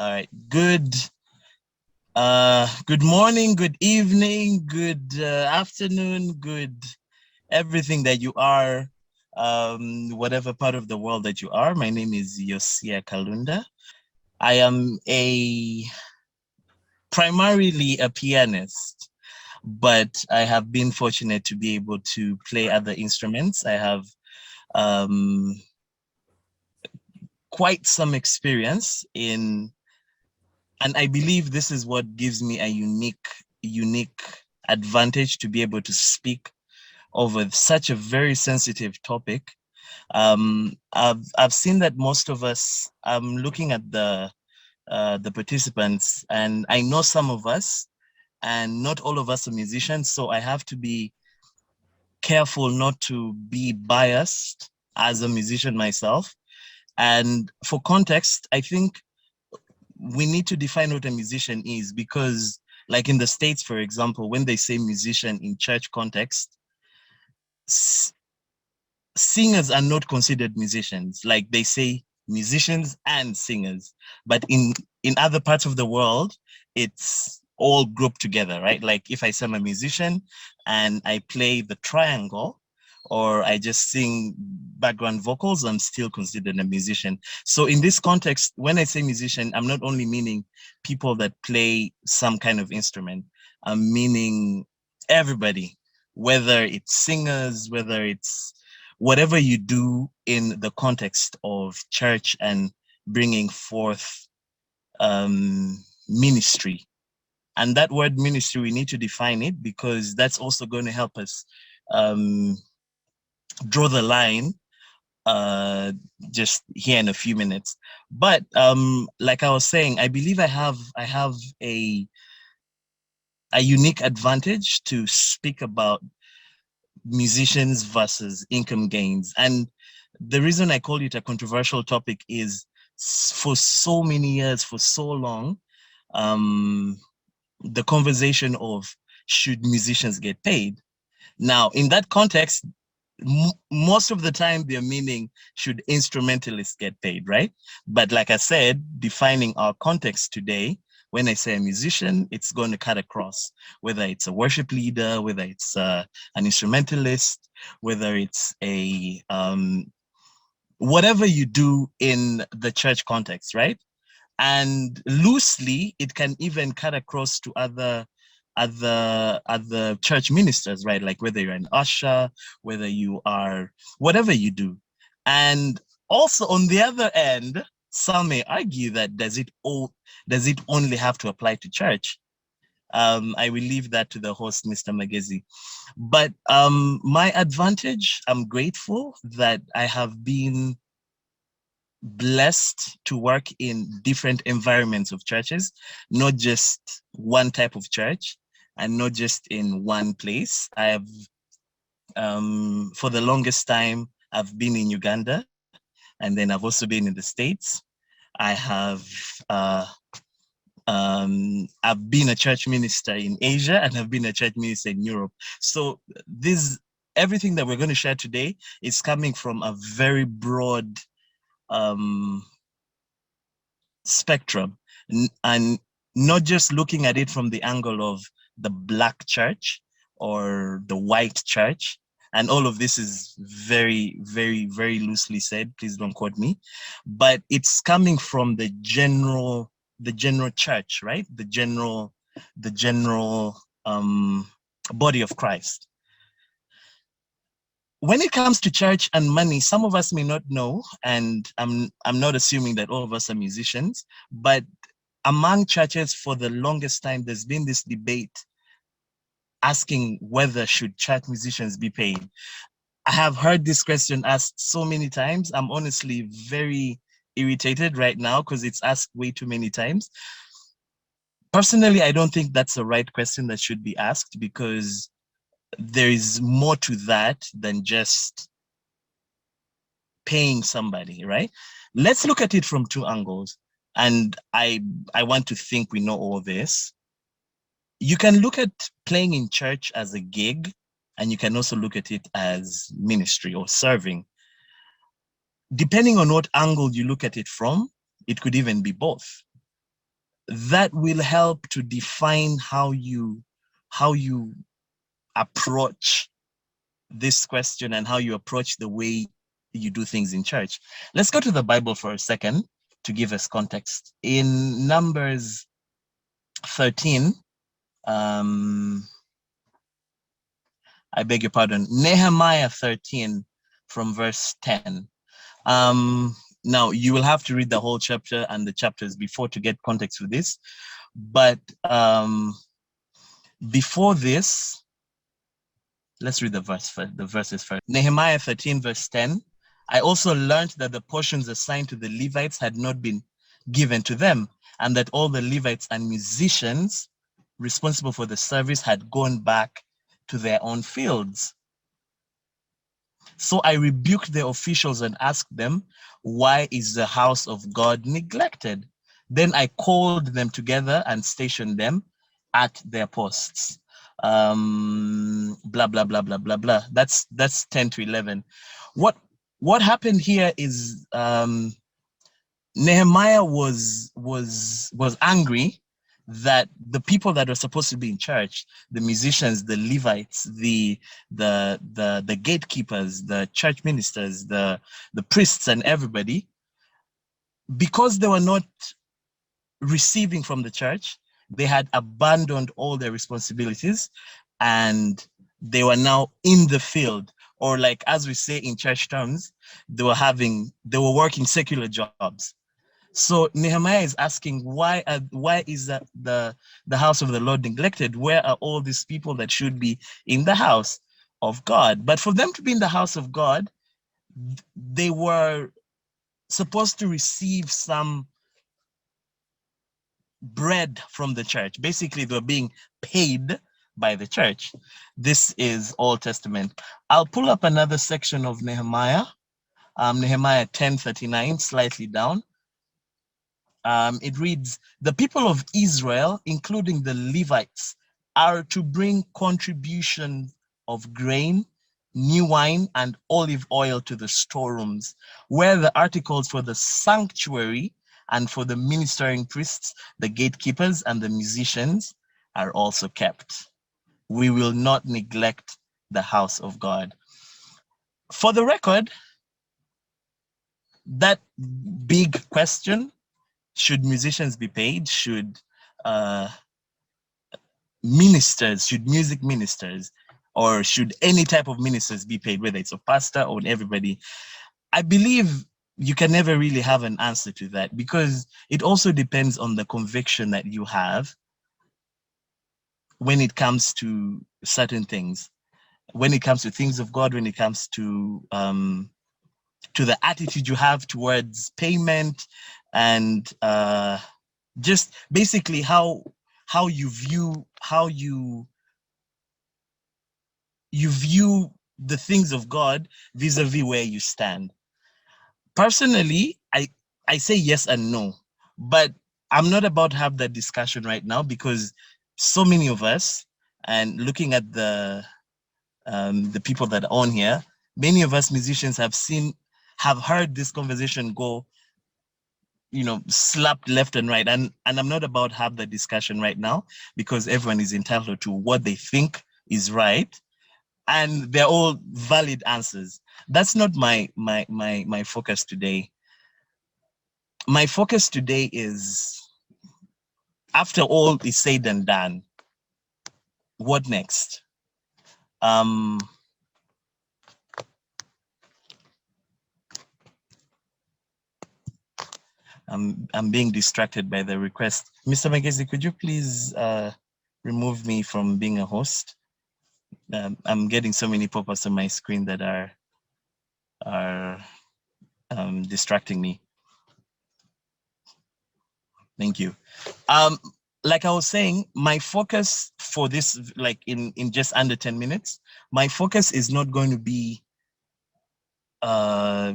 All right. Good morning, good evening, good afternoon, good everything that you are, whatever part of the world that you are. My name is Yosia Kalunda. I am primarily a pianist, but I have been fortunate to be able to play other instruments. I have um, quite some experience in, and I believe this is what gives me a unique advantage to be able to speak over such a very sensitive topic. I've seen that most of us, I'm looking at the participants, and I know some of us, and not all of us are musicians, so I have to be careful not to be biased as a musician myself. And for context, I think we need to define what a musician is, because like in the States, for example, when they say musician in church context, singers are not considered musicians. Like they say musicians and singers, but in other parts of the world, it's all grouped together, right? Like if I say I'm a musician and I play the triangle, or I just sing background vocals, I'm still considered a musician. So in this context, when I say musician, I'm not only meaning people that play some kind of instrument, I'm meaning everybody, whether it's singers, whether it's whatever you do in the context of church and bringing forth ministry. And that word ministry, we need to define it, because that's also going to help us um, draw the line just here in a few minutes. But like I was saying, I believe I have a unique advantage to speak about musicians versus income gains. And the reason I call it a controversial topic is for so many years, for so long, um, the conversation of should musicians get paid. Now, in that context, most of the time they're meaning should instrumentalists get paid, right? But like I said, defining our context today, when I say a musician, it's going to cut across, whether it's a worship leader, whether it's an instrumentalist, whether it's a whatever you do in the church context, right? And loosely, it can even cut across to other church ministers, right? Like whether you're an usher, whether you are whatever you do. And also on the other end, some may argue that does it only have to apply to church? I will leave that to the host, Mr. Magezi. But my advantage, I'm grateful that I have been blessed to work in different environments of churches, not just one type of church and not just in one place. I have, for the longest time, I've been in Uganda, and then I've also been in the States. I have, uh, I've been a church minister in Asia, and I've been a church minister in Europe. So everything that we're going to share today is coming from a very broad um, spectrum, and not just looking at it from the angle of the black church or the white church. And all of this is very, very, very loosely said. Please don't quote me, but it's coming from the general church, right? The general body of Christ. When it comes to church and money, some of us may not know, and I'm not assuming that all of us are musicians, but among churches for the longest time, there's been this debate asking whether should church musicians be paid. I have heard this question asked so many times. I'm honestly very irritated right now because it's asked way too many times. Personally, I don't think that's the right question that should be asked, because there is more to that than just paying somebody, right? Let's look at it from two angles. And I want to think we know all this. You can look at playing in church as a gig, and you can also look at it as ministry or serving. Depending on what angle you look at it from, it could even be both. that will help to define how you approach this question and how you approach the way you do things in church. Let's go to the Bible for a second to give us context. In Numbers 13, I beg your pardon, Nehemiah 13 from verse 10. Now, you will have to read the whole chapter and the chapters before to get context for this. But before this, let's read the verses first. Nehemiah 13, verse 10. I also learned that the portions assigned to the Levites had not been given to them, and that all the Levites and musicians responsible for the service had gone back to their own fields. So I rebuked the officials and asked them, why is the house of God neglected? Then I called them together and stationed them at their posts. Blah, blah, blah, blah, blah, blah. That's 10 to 11. What happened here is Nehemiah was angry that the people that were supposed to be in church, the musicians, the Levites, the gatekeepers, the church ministers, the priests and everybody, because they were not receiving from the church, they had abandoned all their responsibilities and they were now in the field, or like as we say in church terms, they were working secular jobs. So Nehemiah is asking, why is that the house of the Lord neglected? Where are all these people that should be in the house of God? But for them to be in the house of God, they were supposed to receive some bread from the church. Basically, they were being paid by the church. This is Old Testament. I'll pull up another section of Nehemiah, Nehemiah 10:39, slightly down. It reads, the people of Israel, including the Levites, are to bring contribution of grain, new wine, and olive oil to the storerooms, where the articles for the sanctuary and for the ministering priests, the gatekeepers, and the musicians are also kept. We will not neglect the house of God. For the record, that big question, should musicians be paid? Should music ministers, or should any type of ministers be paid, whether it's a pastor or everybody? I believe you can never really have an answer to that, because it also depends on the conviction that you have when it comes to certain things, when it comes to things of God, when it comes to the attitude you have towards payment, and just basically how you view the things of God vis-a-vis where you stand. Personally, I say yes and no, but I'm not about to have that discussion right now, because so many of us, and looking at the people that are on here, many of us musicians have heard this conversation go, slapped left and right, and I'm not about to have that discussion right now, because everyone is entitled to what they think is right, and they're all valid answers. That's not my focus today. My focus today is, after all is said and done, what next? I'm being distracted by the request. Mr. Magezi, could you please remove me from being a host? I'm getting so many pop-ups on my screen that are distracting me. Thank you. Like I was saying, my focus for this, like in just under 10 minutes, my focus is not going to be that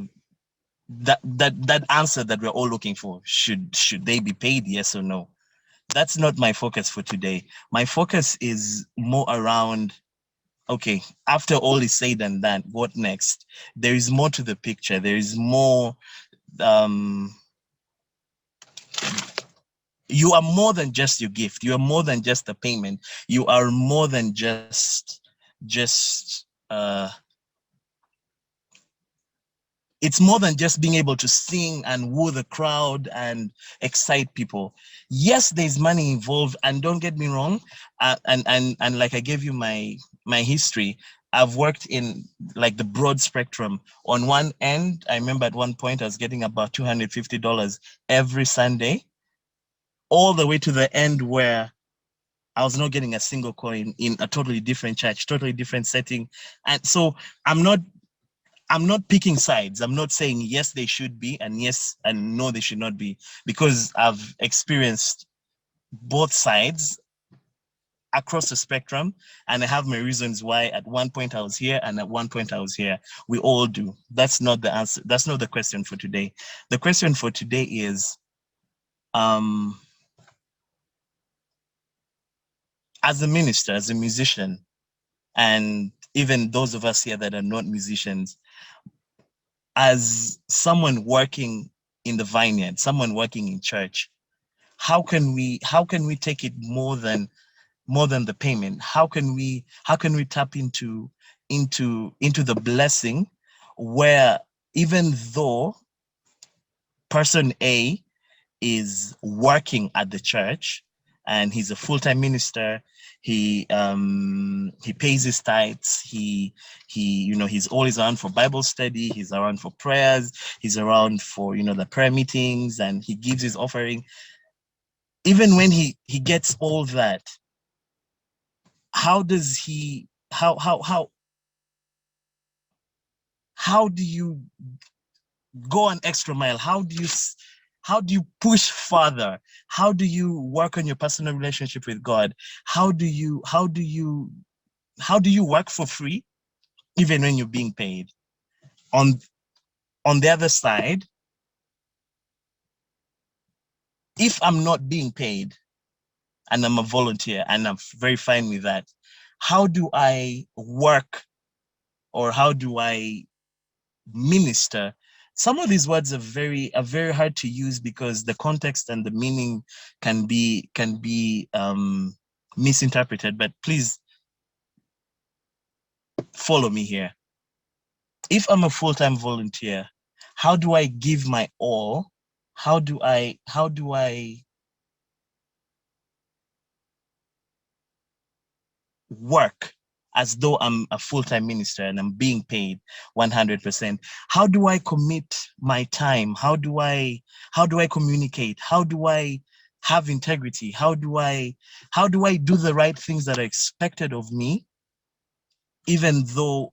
answer that we're all looking for. Should they be paid, yes or no? That's not my focus for today. My focus is more around, okay, after all is said and done, what next? There is more to the picture. There is more, You are more than just your gift. You are more than just the payment. You are more than just it's more than just being able to sing and woo the crowd and excite people. Yes, there's money involved, and don't get me wrong. And like I gave you my history, I've worked in like the broad spectrum. On one end, I remember at one point I was getting about $250 every Sunday, all the way to the end where I was not getting a single coin in a totally different church, totally different setting. And so I'm not I'm not picking sides. I'm not saying yes, they should be, and yes, and no, they should not be, because I've experienced both sides across the spectrum, and I have my reasons why at one point I was here and at one point I was here. We all do. That's not the answer. That's not the question for today. The question for today is, um, as a minister, as a musician, and even those of us here that are not musicians, as someone working in the vineyard, someone working in church, how can we take it more than the payment? How can we tap into the blessing, where even though person A is working at the church and he's a full-time minister, he pays his tithes, he's always around for Bible study, he's around for prayers, he's around for the prayer meetings, and he gives his offering. Even when he gets all that, how does he how do you go an extra mile? How do you push further? How do you work on your personal relationship with God? How do you work for free even when you're being paid? On on the other side, if I'm not being paid and I'm a volunteer and I'm very fine with that, how do I work, or how do I minister? Some of these words are very hard to use because the context and the meaning can be misinterpreted. But please follow me here. If I'm a full-time volunteer, how do I give my all? How do I work as though I'm a full-time minister and I'm being paid 100%? How do I commit my time? How do I communicate? How do I have integrity? How do I do the right things that are expected of me, even though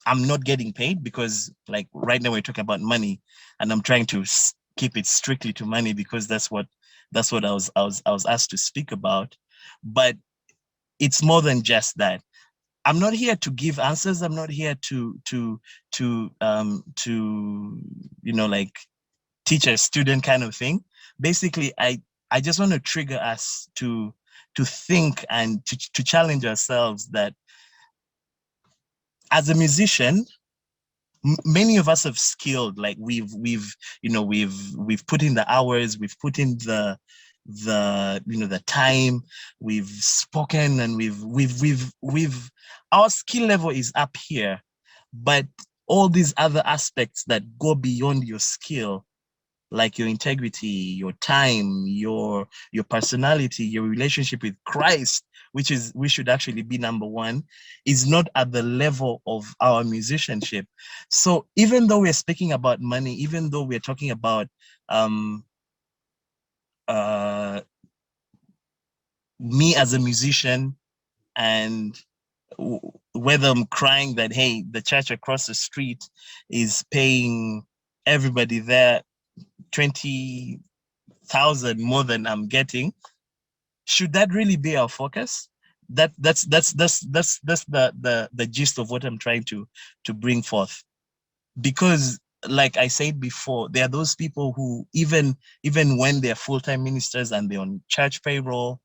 I'm not getting paid? Because like right now we're talking about money, and I'm trying to keep it strictly to money because that's what I was asked to speak about. But it's more than just that. I'm not here to give answers. I'm not here to like teach a student kind of thing. Basically, I just want to trigger us to think and to challenge ourselves that as a musician, many of us have skilled. Like we've put in the hours, we've put in the time, we've spoken, and we've our skill level is up here. But all these other aspects that go beyond your skill, like your integrity, your time, your personality, your relationship with Christ, we should actually be number one, is not at the level of our musicianship. So even though we're speaking about money, even though we're talking about um uh me as a musician, and whether I'm crying that, hey, the church across the street is paying everybody there 20,000 more than I'm getting, should that really be our focus? That's the gist of what I'm trying to bring forth. Because like I said before, there are those people who even when they're full-time ministers and they're on church payroll,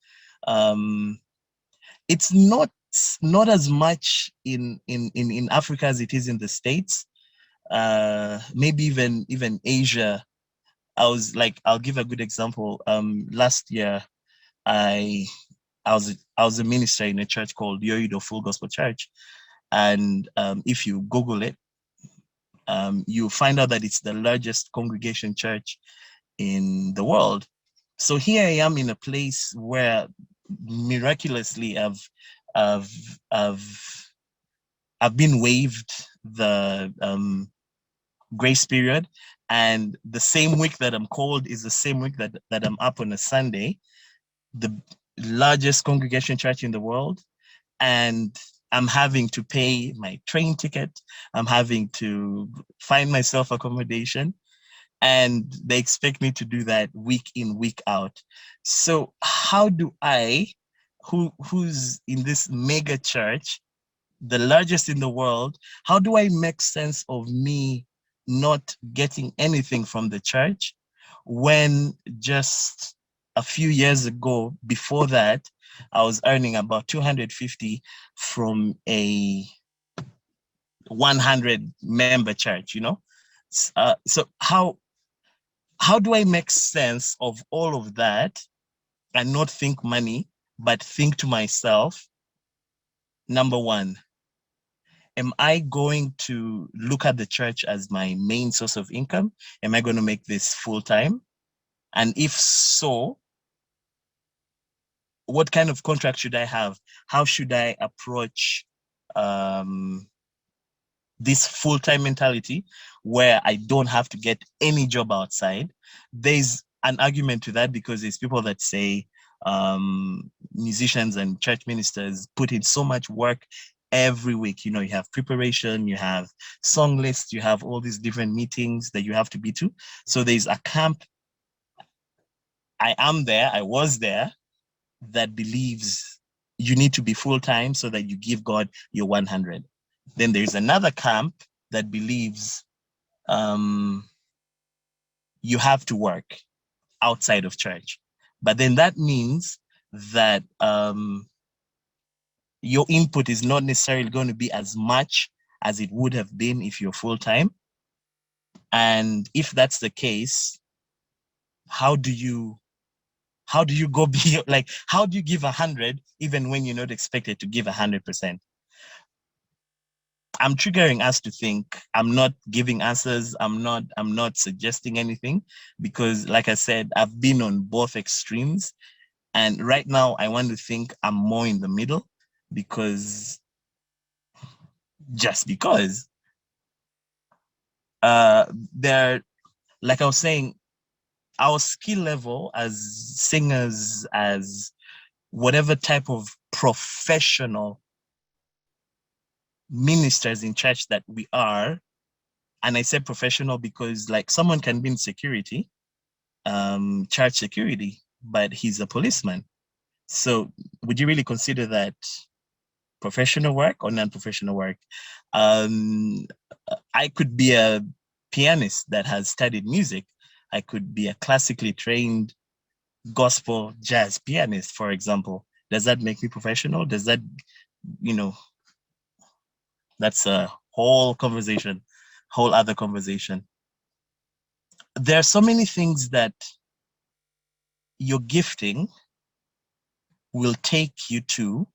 um, it's not as much in Africa as it is in the States, maybe even Asia. I'll give a good example. Last year, I I was a minister in a church called Yoido Full Gospel Church, and if you Google it, you'll find out that it's the largest congregation church in the world. So here I am in a place where miraculously I've I've I've been waived the grace period, and the same week that I'm called is the same week that I'm up on a Sunday, the largest congregation church in the world, and I'm having to pay my train ticket. I'm having to find myself accommodation, and they expect me to do that week in, week out. So how do I, who's in this mega church, the largest in the world, how do I make sense of me not getting anything from the church when just a few years ago, before that, I was earning about 250 from a 100 member church, you know? So how do I make sense of all of that and not think money, but think to myself, number one, am I going to look at the church as my main source of income? Am I going to make this full time? And if so, what kind of contract should I have? How should I approach um, this full-time mentality where I don't have to get any job outside? There's an argument to that because there's people that say musicians and church ministers put in so much work every week. You know, you have preparation, you have song lists, you have all these different meetings that you have to be to. So there's a camp. I was there, that believes you need to be full-time so that you give God your 100. Then there's another camp that believes you have to work outside of church. But then that means that your input is not necessarily going to be as much as it would have been if you're full-time. And if that's the case, how do you go be like, how do you give 100 even when you're not expected to give 100%? I'm triggering us to think. I'm not giving answers. I'm not suggesting anything, because like I said, I've been on both extremes. And right now I want to think I'm more in the middle, because just because there, like I was saying, our skill level as singers, as whatever type of professional ministers in church that we are, and I say professional because like someone can be in security, church security, but he's a policeman. So would you really consider that professional work or non-professional work? I could be a pianist that has studied music. I could be a classically trained gospel jazz pianist, for example. Does that make me professional? Does that, you know, that's a whole conversation, whole other conversation. There are so many things that your gifting will take you to,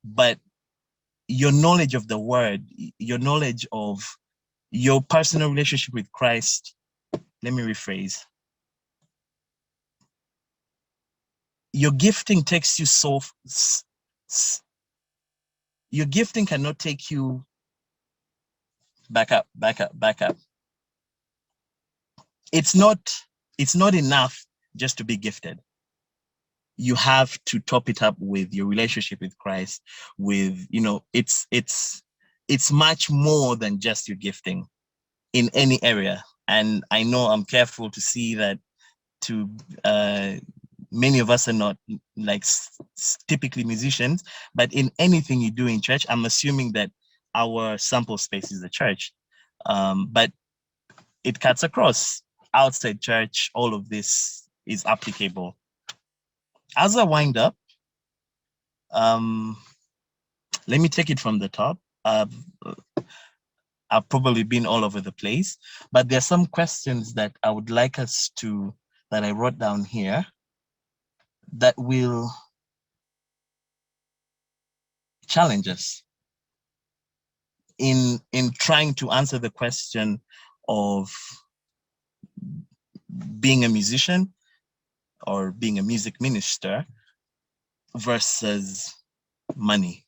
but your knowledge of the word, your knowledge of your personal relationship with Christ, let me rephrase. Your gifting takes you so, your gifting cannot take you, back up. It's not enough just to be gifted. You have to top it up with your relationship with Christ, with, you know, it's much more than just your gifting in any area. And I know I'm careful to see that to many of us are not like typically musicians, but in anything you do in church, I'm assuming that our sample space is the church. But it cuts across outside church. All of this is applicable. As I wind up, let me take it from the top. I've probably been all over the place, but there are some questions that I would like us to, that I wrote down here, that will challenge us in trying to answer the question of being a musician or being a music minister versus money.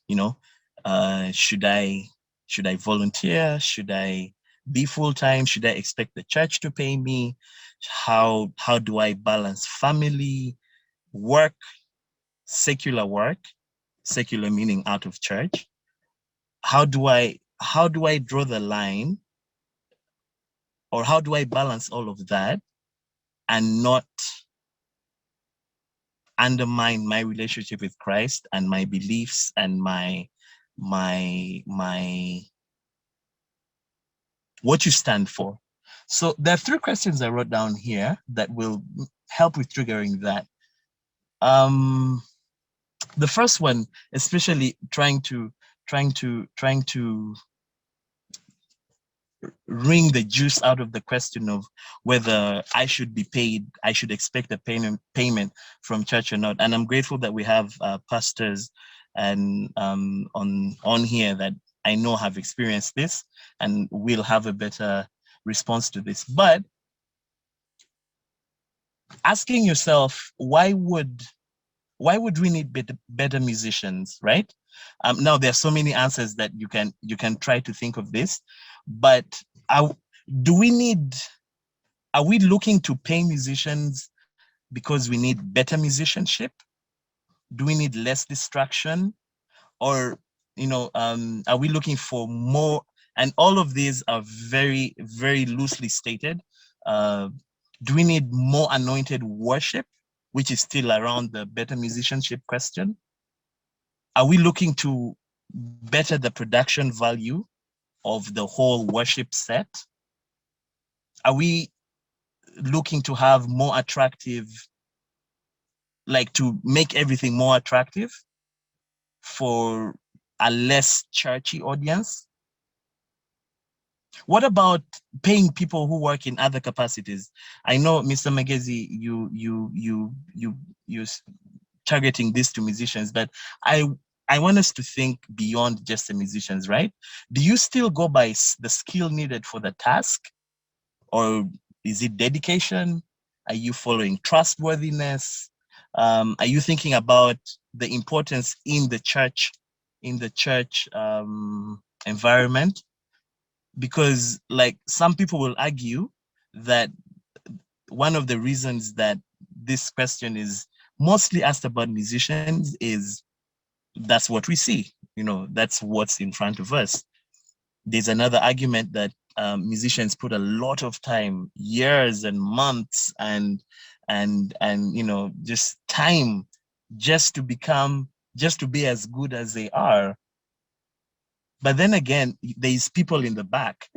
Should I volunteer? Should I be full-time? Should I expect the church to pay me? How do I balance family, work, secular meaning out of church? How do I draw the line, or how do I balance all of that and not undermine my relationship with Christ and my beliefs and my what you stand for? So there are 3 questions I wrote down here that will help with triggering that. The first one, especially trying to wring the juice out of the question of whether I should be paid, I should expect a payment from church or not. And I'm grateful that we have pastors and on here that I know have experienced this and will have a better response to this. But asking yourself, why would we need better musicians, right? Now there are so many answers that you can try to think of this, but are we looking to pay musicians because we need better musicianship? Do we need less distraction? Or are we looking for more? And all of these are very, very loosely stated. Do we need more anointed worship, which is still around the better musicianship question? Are we looking to better the production value of the whole worship set? Are we looking to have more attractive, like to make everything more attractive for a less churchy audience? What about paying people who work in other capacities? I know, Mr. Magezi, you targeting this to musicians, but I want us to think beyond just the musicians, right? Do you still go by the skill needed for the task? Or is it dedication? Are you following trustworthiness? Are you thinking about the importance in the church environment? Because like some people will argue that one of the reasons that this question is mostly asked about musicians is that's what we see, that's what's in front of us. There's another argument that musicians put a lot of time, years and months and just time just to be as good as they are. But then again, there's people in the back,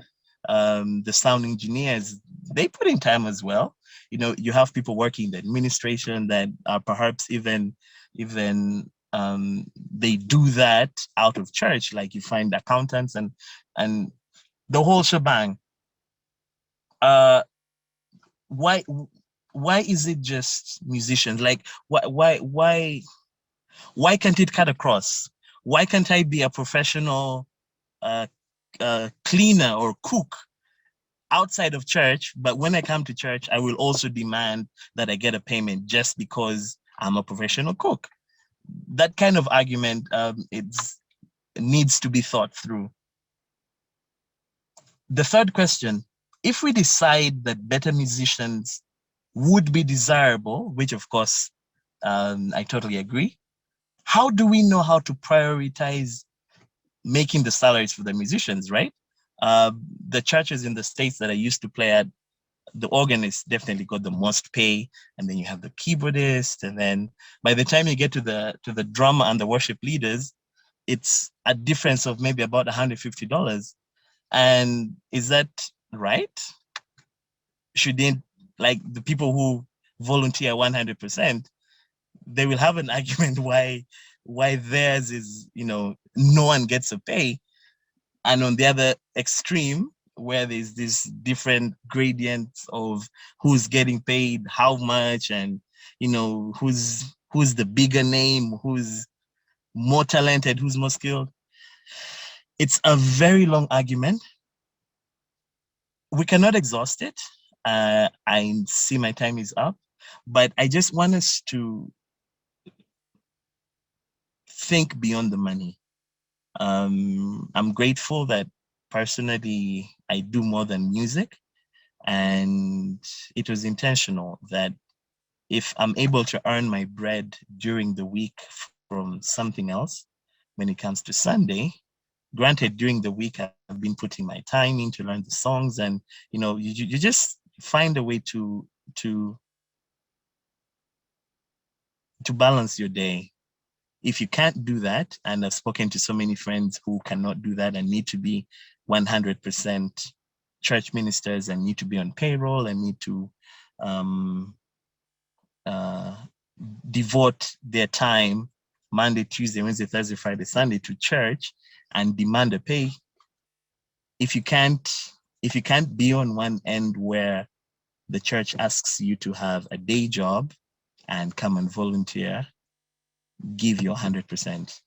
the sound engineers, they put in time as well. You have people working in the administration that are perhaps even they do that out of church, like you find accountants and the whole shebang. Why is it just musicians? Like why can't it cut across? Why can't I be a professional cleaner or cook outside of church, but when I come to church, I will also demand that I get a payment just because I'm a professional cook? That kind of argument, it needs to be thought through. The third question, if we decide that better musicians would be desirable, which of course, I totally agree, how do we know how to prioritize making the salaries for the musicians, right? The churches in the States that I used to play at, the organist definitely got the most pay, and then you have the keyboardist, and then by the time you get to the drummer and the worship leaders, it's a difference of maybe about $150. And is that right? Shouldn't, like, the people who volunteer 100%, they will have an argument why theirs is, no one gets a pay. And on the other extreme, where there's this different gradients of who's getting paid how much, and who's the bigger name, who's more talented, who's more skilled. It's a very long argument. We cannot exhaust it. I see my time is up, but I just want us to think beyond the money. I'm grateful that personally I do more than music, and it was intentional that if I'm able to earn my bread during the week from something else, when it comes to Sunday, granted during the week I've been putting my time in to learn the songs, and you just find a way to to balance your day. If you can't do that, and I've spoken to so many friends who cannot do that and need to be 100% church ministers and need to be on payroll and need to um, uh, devote their time Monday, Tuesday, Wednesday, Thursday, Friday, Sunday to church and demand a pay. If you can't, if you can't be on one end where the church asks you to have a day job and come and volunteer, give your 100%.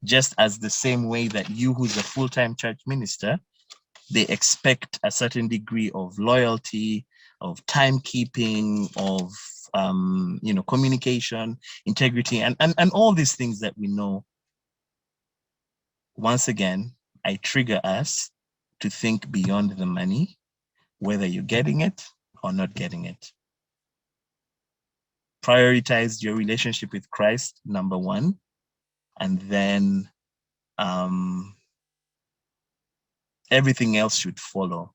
Just as the same way that you, who's a full-time church minister, they expect a certain degree of loyalty, of timekeeping, of communication, integrity, and all these things that we know. Once again, I trigger us to think beyond the money, whether you're getting it or not getting it. Prioritize your relationship with Christ, number one, and then everything else should follow.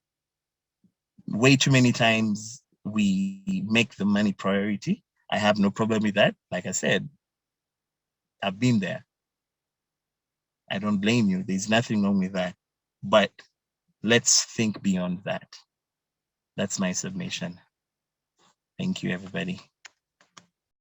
Way too many times we make the money priority. I have no problem with that. Like I said, I've been there. I don't blame you. There's nothing wrong with that. But let's think beyond that. That's my submission. Thank you, everybody.